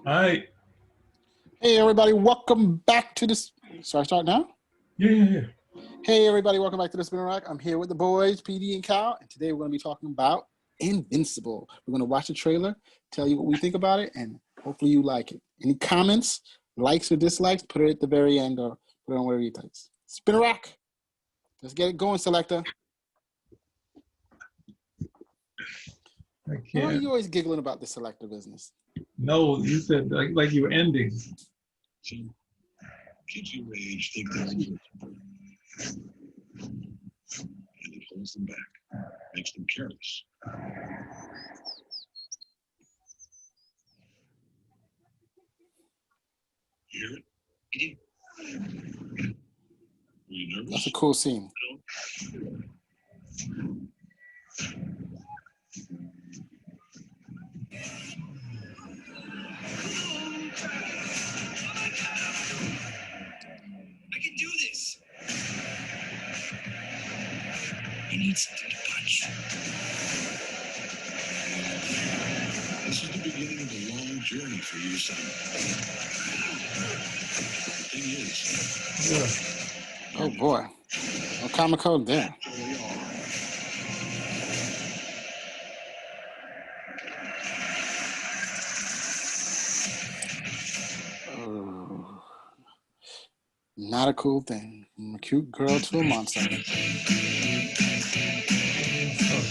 All right. Hey everybody, welcome back to this. Sorry, start now. Yeah. Hey everybody, welcome back to the Spinner Rack. I'm here with the boys, PD and Cal, and today we're going to be talking about Invincible. We're going to watch the trailer, tell you what we think about it, and hopefully you like it. Any comments, likes or dislikes, put it at the very end or put it on wherever you like. Spinner Rack. Let's get it going, Selector. I Why are can't. you always giggling about the Selector business? No, you said like you were ending. So, kids your age think they're invincible, and it holds them back, makes them careless. You hear it? Are you nervous? That's a cool scene. I can do this. You need something to punch. This is the beginning of a long journey for you, son. The thing is, Yeah. Oh boy. No comic code there. they are. Oh, not a cool thing. From a cute girl to a monster. Stop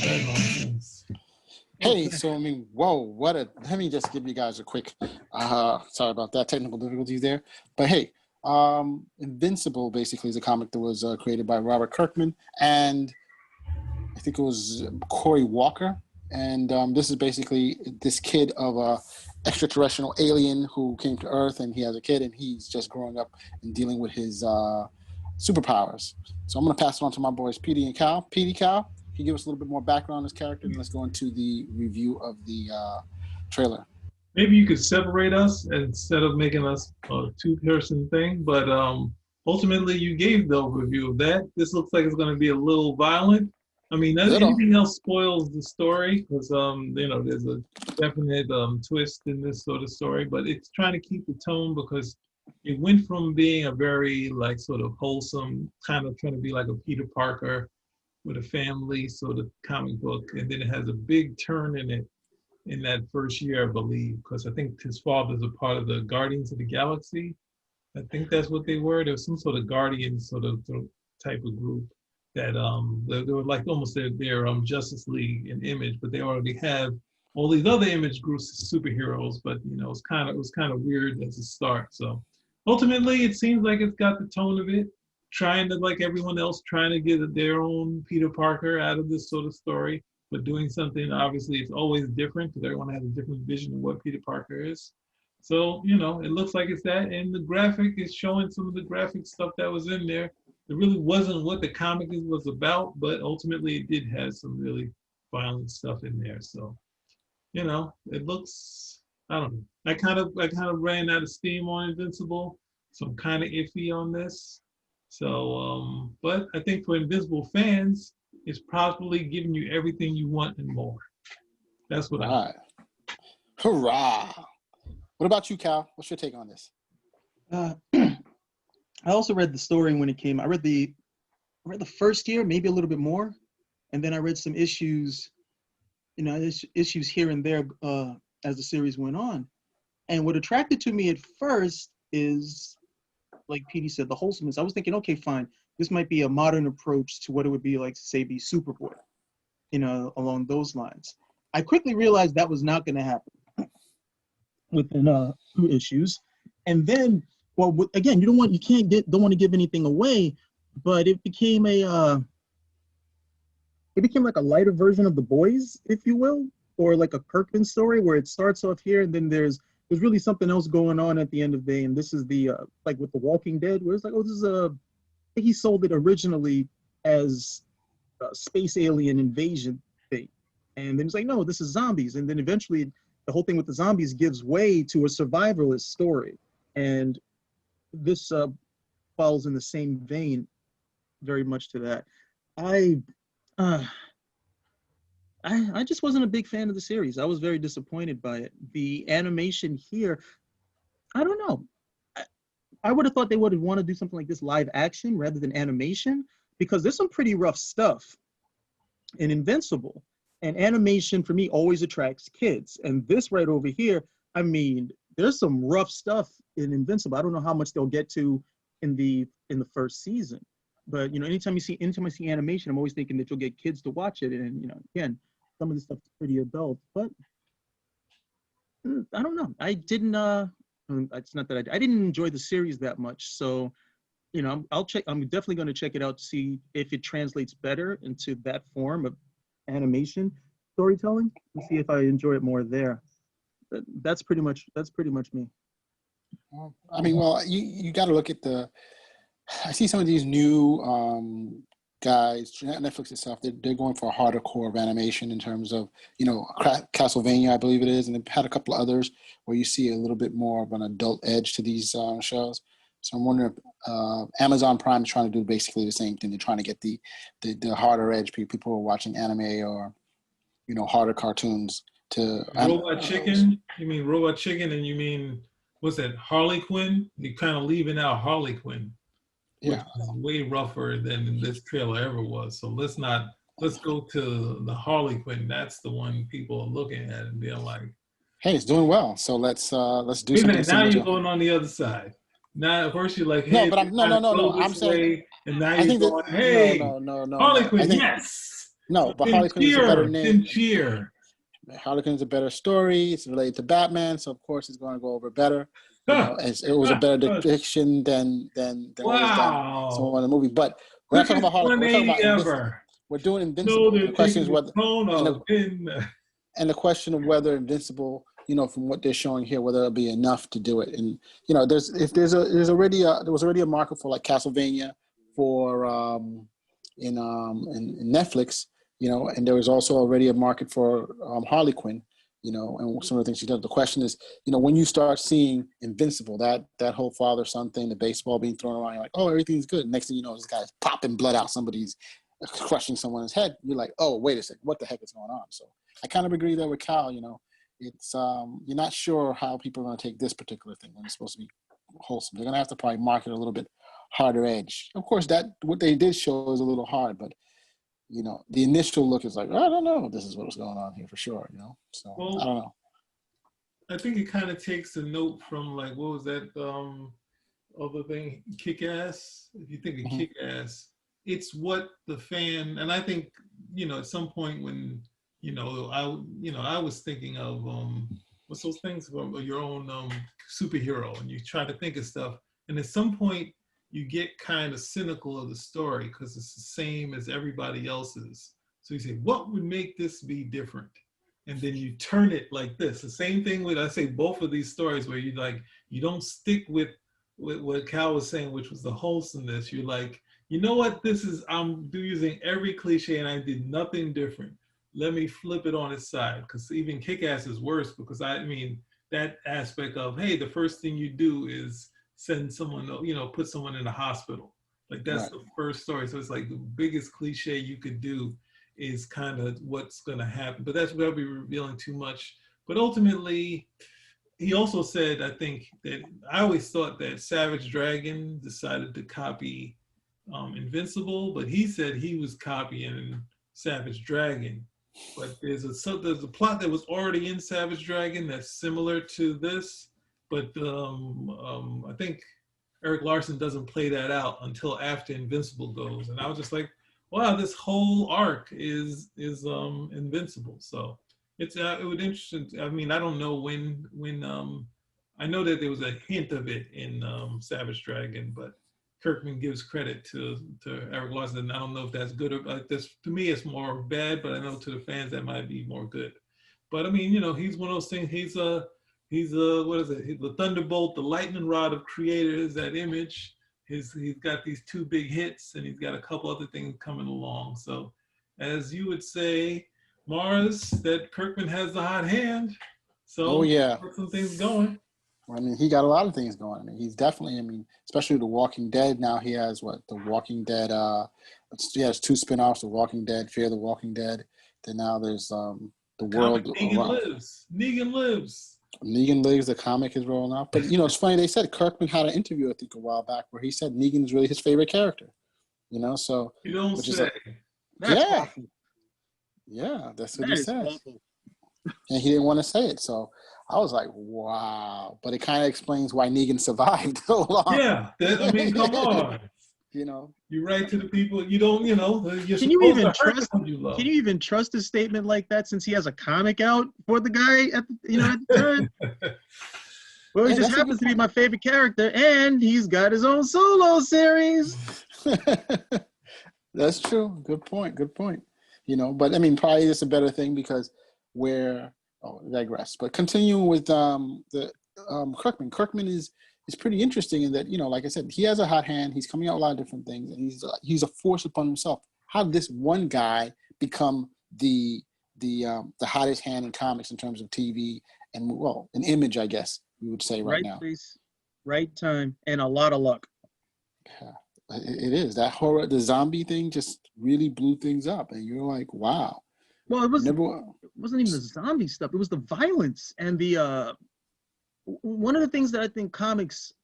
that nonsense. Hey, so I mean, whoa, let me just give you guys a quick, sorry about that, technical difficulties there. But hey, Invincible basically is a comic that was created by Robert Kirkman and I think it was Corey Walker. And this is basically this kid of a extraterrestrial alien who came to Earth and he has a kid and he's just growing up and dealing with his superpowers. So I'm going to pass it on to my boys, PD and Cal. PD, Cal, can you give us a little bit more background on this character? And let's go into the review of the trailer. Maybe you could separate us instead of making us a two-person thing. But ultimately, you gave the overview of that. This looks like it's going to be a little violent. I mean, anything else spoils the story because there's a definite twist in this sort of story. But it's trying to keep the tone because it went from being a very like sort of wholesome kind of trying to be like a Peter Parker with a family sort of comic book, and then it has a big turn in it in that first year, I believe, because I think his father's a part of the Guardians of the Galaxy. I think that's what they were. There was some sort of Guardian sort of type of group that they were like almost their Justice League in image, but they already have all these other image groups of superheroes. But it was kind of weird as a start. So ultimately, it seems like it's got the tone of it, trying to like everyone else, trying to get their own Peter Parker out of this sort of story, but doing something obviously it's always different because everyone has a different vision of what Peter Parker is. So, it looks like it's that. And the graphic is showing some of the graphic stuff that was in there. It really wasn't what the comic was about, but ultimately it did have some really violent stuff in there. So, it looks, I don't know. I kind of ran out of steam on Invincible. So I'm kind of iffy on this. So, but I think for Invincible fans, it's probably giving you everything you want and more. That's what I think. Hurrah! What about you, Cal? What's your take on this? I also read the story when it came. I read the first year, maybe a little bit more, and then I read some issues, issues here and there as the series went on. And what attracted to me at first is, like PD said, the wholesomeness. I was thinking, okay, fine, this might be a modern approach to what it would be like to say be Superboy, along those lines. I quickly realized that was not going to happen within 2 issues, and then, well, again, don't want to give anything away, but it became like a lighter version of The Boys, if you will, or like a Kirkman story where it starts off here and then there's really something else going on at the end of the day. And this is the like with The Walking Dead, where it's like, oh, this is he sold it originally as a space alien invasion thing, and then it's like, no, this is zombies. And then eventually the whole thing with the zombies gives way to a survivalist story, and this follows in the same vein very much to that. I just wasn't a big fan of the series. I was very disappointed by it. The animation here, I don't know. I would have thought they would want to do something like this live action rather than animation, because there's some pretty rough stuff in Invincible. And animation for me always attracts kids. And this right over here, I mean, there's some rough stuff in Invincible. I don't know how much they'll get to in the first season. But you know, anytime I see animation, I'm always thinking that you'll get kids to watch it. And you know, again, some of this stuff is pretty adult. But I don't know. I didn't it's not that I didn't enjoy the series that much. So you know, I'll check. I'm definitely going to check it out to see if it translates better into that form of animation storytelling, and see if I enjoy it more there. But that's pretty much me. I mean, well, you got to look at the. I see some of these new guys, Netflix itself. They're going for a harder core of animation in terms of, you know, Castlevania, I believe it is, and they've had a couple of others where you see a little bit more of an adult edge to these shows. So I'm wondering if Amazon Prime is trying to do basically the same thing. They're trying to get the harder edge people who are watching anime or, you know, harder cartoons to Robot Chicken? You mean Robot Chicken, and you mean what's that? Harley Quinn? You're kind of leaving out Harley Quinn, which is way rougher than this trailer ever was. So let's go to the Harley Quinn. That's the one people are looking at and being like, hey, it's doing well. So let's do wait a something minute, now similar you're to. going on the other side. Now at first you're like, No, hey, but no. go I'm this saying way, and now I you're think that going, hey, Harley no. I Quinn, think yes. no, So but then Harley Quinn is a better name. cheer. Harley Quinn is a better story. It's related to Batman, so of course it's going to go over better. You know, it was a better depiction than what was done Wow. so in the movie. But we're not talking Quickest about Harley. We're talking 180 about ever. we're doing No, Invincible. And they're the question taking is the whether tone and the, of in. and the question of whether Invincible, you know, from what they're showing here, whether it'll be enough to do it. And you know, there was already a market for like Castlevania for in Netflix, you know, and there was also already a market for Harley Quinn, you know, and some of the things she does. The question is, you know, when you start seeing Invincible, that whole father son thing, the baseball being thrown around, you're like, oh, everything's good. Next thing you know, this guy's popping blood out somebody's crushing someone's head. You're like, oh, wait a second, what the heck is going on? So I kind of agree there with Cal. You know, it's you're not sure how people are going to take this particular thing when it's supposed to be wholesome. They're going to have to probably market a little bit harder edge. Of course, that what they did show is a little hard, but you know, the initial look is like, I don't know, this is what's going on here for sure. You know, so Well, I don't know. I think it kind of takes a note from like what was that other thing, Kick Ass. If you think of Kick Ass, it's what the fan, and I think, you know, at some point when, you know, I was thinking of what's those things from your own superhero, and you try to think of stuff, and at some point you get kind of cynical of the story because it's the same as everybody else's. So you say, what would make this be different? And then you turn it like this. The same thing with, I say, both of these stories where you like, you don't stick with what Cal was saying, which was the wholesomeness. You're like, you know what, this is, I'm using every cliche and I did nothing different. Let me flip it on its side, because even Kick-Ass is worse, because I mean, that aspect of, hey, the first thing you do is send someone, you know, put someone in a hospital. Like that's the first story. So it's like the biggest cliche you could do is kind of what's going to happen. But that's probably revealing too much. But ultimately, he also said, I think that I always thought that Savage Dragon decided to copy Invincible, but he said he was copying Savage Dragon. But there's a plot that was already in Savage Dragon that's similar to this, but I think Eric Larson doesn't play that out until after Invincible goes, and I was just like, wow, this whole arc is Invincible. So it would interesting. I mean, I don't know when I know that there was a hint of it in Savage Dragon, but Kirkman gives credit to Eric Larson, and I don't know if that's good or this. To me, it's more bad, but I know to the fans that might be more good. But I mean, you know, he's one of those things. He's what is it? He's the thunderbolt, the lightning rod of creators. That Image. He's got these two big hits, and he's got a couple other things coming along. So, as you would say, Mars, that Kirkman has the hot hand. So, Oh yeah, got some things going. I mean, he got a lot of things going. I mean, he's definitely. I mean, especially The Walking Dead. Now he has what The Walking Dead. He has two spinoffs: The Walking Dead, Fear the Walking Dead. Then now there's the Comic world. Negan lives. Negan lives. Negan Lives, the comic is rolling out. But, you know, it's funny. They said Kirkman had an interview, I think, a while back where he said Negan is really his favorite character. You know, so, You don't which is say. like, That's yeah, awful. yeah, that's what That he is says. awful. And he didn't want to say it. So I was like, wow. But it kind of explains why Negan survived so long. Yeah, I mean, come on. You know, You write to the people you don't, you know, you're Can you supposed even to hurt the trust? ones you Can love. you even trust a statement like that since he has a comic out for the guy at the time? Well, he hey, just that's a good happens to be point. my favorite character, and he's got his own solo series. That's true. Good point. Good point. You know, but I mean, probably it's a better thing because we're I digress. But continuing with the Kirkman is pretty interesting in that, you know, like I said, he has a hot hand. He's coming out with a lot of different things, and he's a force upon himself. How did this one guy become the hottest hand in comics in terms of TV and, well, an image, I guess we would say right Right now. place, right time, and a lot of luck. Yeah, it is. That horror, the zombie thing just really blew things up. And you're like, wow. Well, it wasn't. Never, It wasn't even the zombie stuff. It was the violence and the. One of the things that I think comics,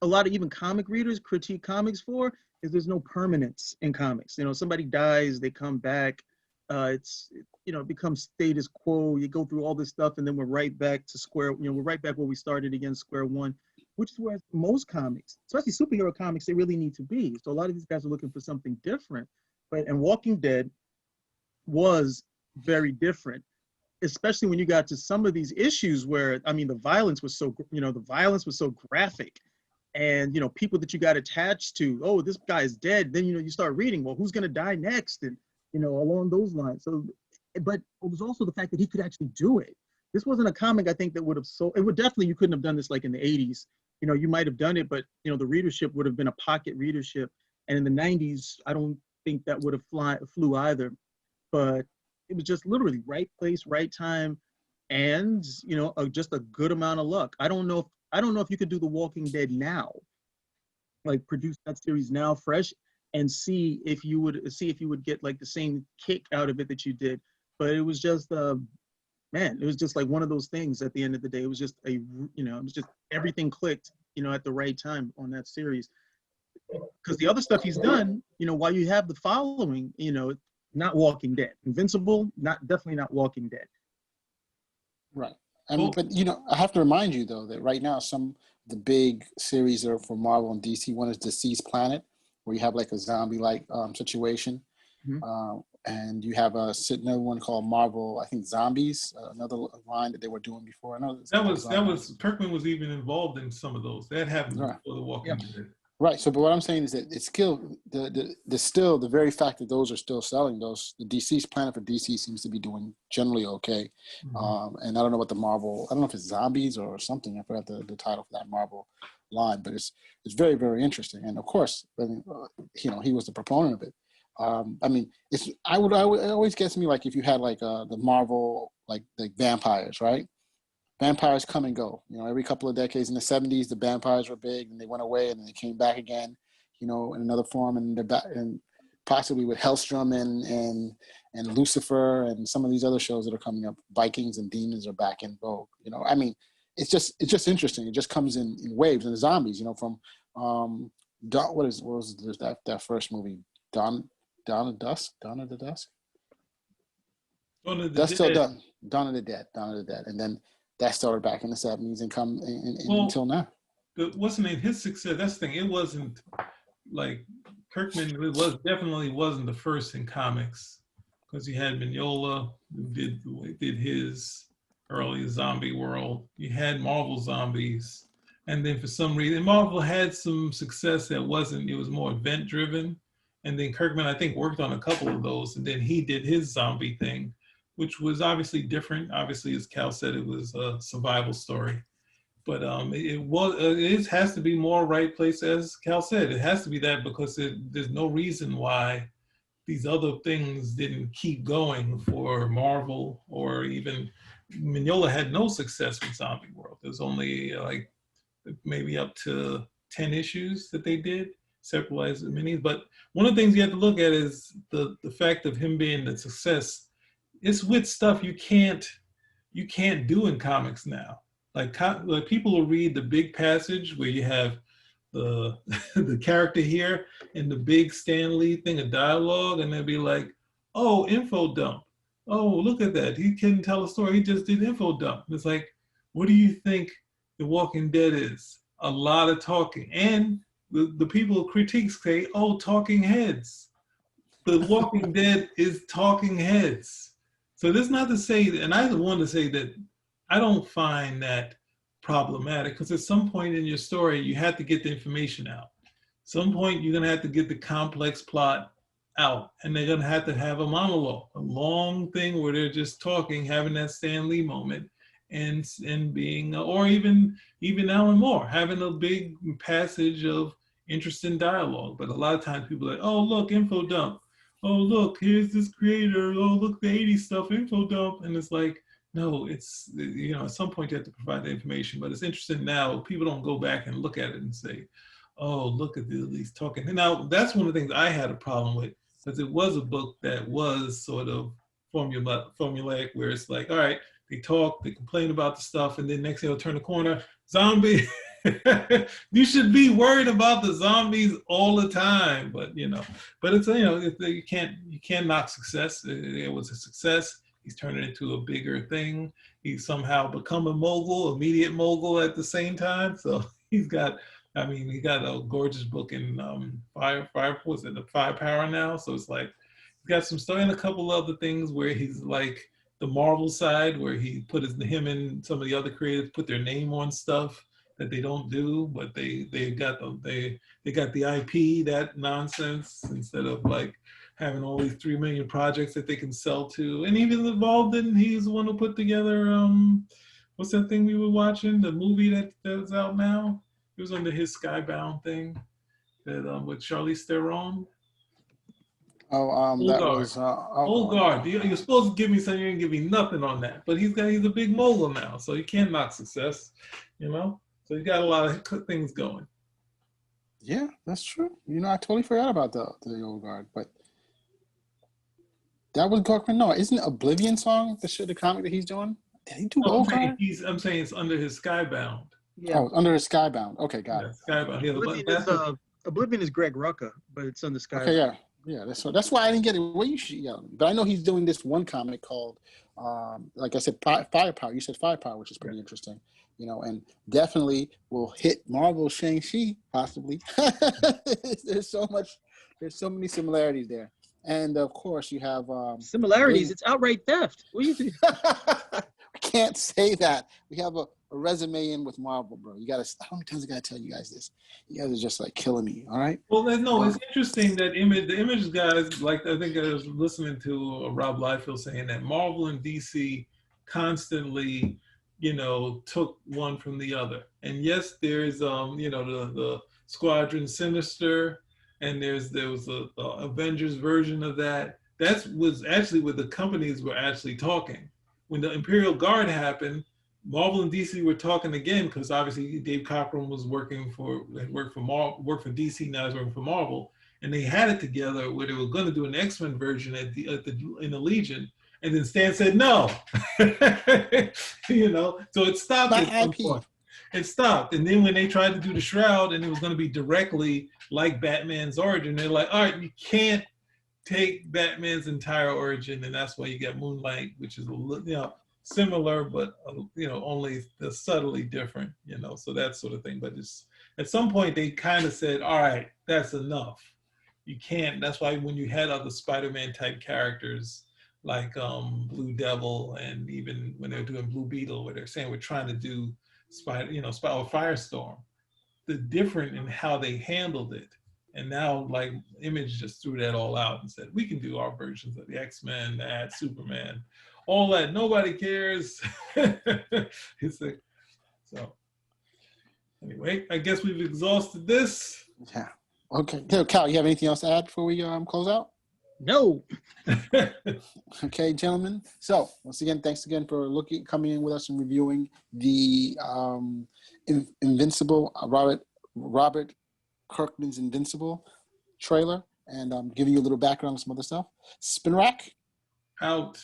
a lot of even comic readers critique comics for, is there's no permanence in comics. You know, somebody dies, they come back. It becomes status quo. You go through all this stuff, and then we're right back to square. You know, we're right back where we started again, square one, which is where most comics, especially superhero comics, they really need to be. So a lot of these guys are looking for something different. But and Walking Dead was very different, especially when you got to some of these issues where, I mean, the violence was so, graphic, and, people that you got attached to, oh, this guy's dead. Then, you start reading, well, who's going to die next? And, along those lines. So, but it was also the fact that he could actually do it. This wasn't a comic, I think, that would have it would definitely, you couldn't have done this like in the 80s. You might have done it, but, the readership would have been a pocket readership. And in the 90s, I don't think that would have flew either. But it was just literally right place, right time, and just a good amount of luck. I don't know if you could do The Walking Dead now, like produce that series now fresh, and see if you would get like the same kick out of it that you did. But it was just it was just like one of those things. At the end of the day, it was just it was just everything clicked, at the right time on that series. Because the other stuff he's done, while you have the following, not Walking Dead. Invincible, definitely not Walking Dead. right. I mean, but I have to remind you though that right now some of the big series are for Marvel and DC. One is Deceased Planet, where you have like a zombie-like situation, and you have another one called Marvel, I think Zombies, another line that they were doing before. I know That was Kirkman was even involved in some of those. That happened right. before The Walking Dead. Right. So, but what I'm saying is that it's still the very fact that those are still selling those. The DC's Planet for DC seems to be doing generally okay, and I don't know what the Marvel. I don't know if it's Zombies or something. I forgot the title for that Marvel line, but it's very, very interesting. And of course, I mean, he was the proponent of it. I mean, it always gets me like if you had like the Marvel like vampires, right? Vampires come and go. Every couple of decades. In the 70s, the vampires were big, and they went away, and then they came back again, in another form, and they're back, and possibly with Hellstrom and Lucifer and some of these other shows that are coming up. Vikings and demons are back in vogue. I mean, it's just interesting. It just comes in waves. And the zombies, from what was that first movie? Dawn of Dusk. Dawn of the That's Dead. still done. Dawn of the Dead, and then that started back in the 70s and come until now. What's the name? His success. That's the thing. It wasn't like Kirkman. It definitely wasn't the first in comics, because you had Mignola who did his early zombie world. You had Marvel Zombies, and then for some reason Marvel had some success that wasn't. It was more event driven, and then Kirkman I think worked on a couple of those, and then he did his zombie thing, which was obviously different. Obviously, as Cal said, it was a survival story. But it has to be more right place, as Cal said. It has to be that because there's no reason why these other things didn't keep going for Marvel, or even Mignola had no success with Zombie World. There's only like maybe up to 10 issues that they did, several as minis. But one of the things you have to look at is the fact of him being the success. It's with stuff you can't do in comics now. like people will read the big passage where you have the the character here and the big Stan Lee thing of dialogue, and they'll be like, "Oh, info dump. Oh, look at that. He couldn't tell a story. He just did info dump." And it's like, what do you think The Walking Dead is? A lot of talking, and the people who critiques say, "Oh, talking heads." The Walking Dead is talking heads. So this is not to say, and I want to say that I don't find that problematic because at some point in your story, you have to get the information out. Some point you're gonna have to get the complex plot out, and they're gonna have to have a monologue, a long thing where they're just talking, having that Stan Lee moment, and being, or even Alan Moore having a big passage of interesting dialogue. But a lot of times people are like, oh look, info dump. Oh look, here's this creator. Oh look, the '80s stuff, info dump, and it's like, no, it's, at some point you have to provide the information. But it's interesting now. People don't go back and look at it and say, oh, look at these talking. And now that's one of the things I had a problem with, because it was a book that was sort of formulaic, where it's like, all right, they talk, they complain about the stuff, and then next thing they'll turn the corner, zombie. You should be worried about the zombies all the time, but it's you can't knock success. It was a success. He's turned it into a bigger thing. He's somehow become a mogul, immediate mogul at the same time. So he got a gorgeous book in what's it, the Firepower now. So it's like he's got some story and a couple other things where he's like the Marvel side, where he put him and some of the other creators put their name on stuff that they don't do, but they got the IP, that nonsense, instead of like having all these 3 million projects that they can sell to. And even involved in, he's the one who put together what's that thing we were watching, the movie that's out now? It was under his Skybound thing that with Charlize Theron. Oh, that was Old Guard. You're supposed to give me something. You didn't give me nothing on that. But he's a big mogul now, so you can't knock success. So you got a lot of things going. Yeah, that's true. I totally forgot about the Old Guard, but that was Gorkman. No, isn't it Oblivion song the comic that he's doing? Did he do Old Guard? I'm saying it's under his Skybound. Yeah. Oh, under his Skybound. Okay, got it. Skybound. Yeah, Oblivion is Greg Rucka, but it's on the Skybound. Okay, yeah. That's why I didn't get it. Well, you should, but I know he's doing this one comic called, like I said, Firepower. You said Firepower, which is pretty interesting. And definitely will hit Marvel Shang-Chi possibly. There's so many similarities there. And of course you have similarities. It's outright theft. What do you think? We can't say that. We have a resume in with Marvel, bro. You gotta. How many times I gotta tell you guys this? You guys are just like killing me. All right. Well, no, it's interesting that the Image guys, like I think I was listening to Rob Liefeld saying that Marvel and DC constantly, took one from the other. And yes, there's the Squadron Sinister, and there was a Avengers version of that. That was actually where the companies were actually talking. When the Imperial Guard happened, Marvel and DC were talking again, because obviously Dave Cockrum was worked for DC, now he's working for Marvel, and they had it together where they were going to do an X-Men version in the Legion, and then Stan said no. So it stopped at some point. It stopped, and then when they tried to do the Shroud, and it was going to be directly like Batman's origin, they're like, all right, you can't take Batman's entire origin, and that's why you got Moonlight, which is similar, but only subtly different, so that sort of thing. But just at some point they kind of said, all right, that's enough. You can't. That's why when you had other Spider-Man type characters like Blue Devil, and even when they're doing Blue Beetle, where they're saying we're trying to do Firestorm, the different in how they handled it. And now, like, Image just threw that all out and said, we can do our versions of the X-Men, that, Superman, all that. Nobody cares. It's like, so anyway, I guess we've exhausted this. Yeah. Okay. Cal, you have anything else to add before we close out? No. Okay, gentlemen. So once again, thanks again for coming in with us and reviewing the Invincible, Robert Kirkman's Invincible trailer, and giving you a little background on some other stuff. Spin Rack Out.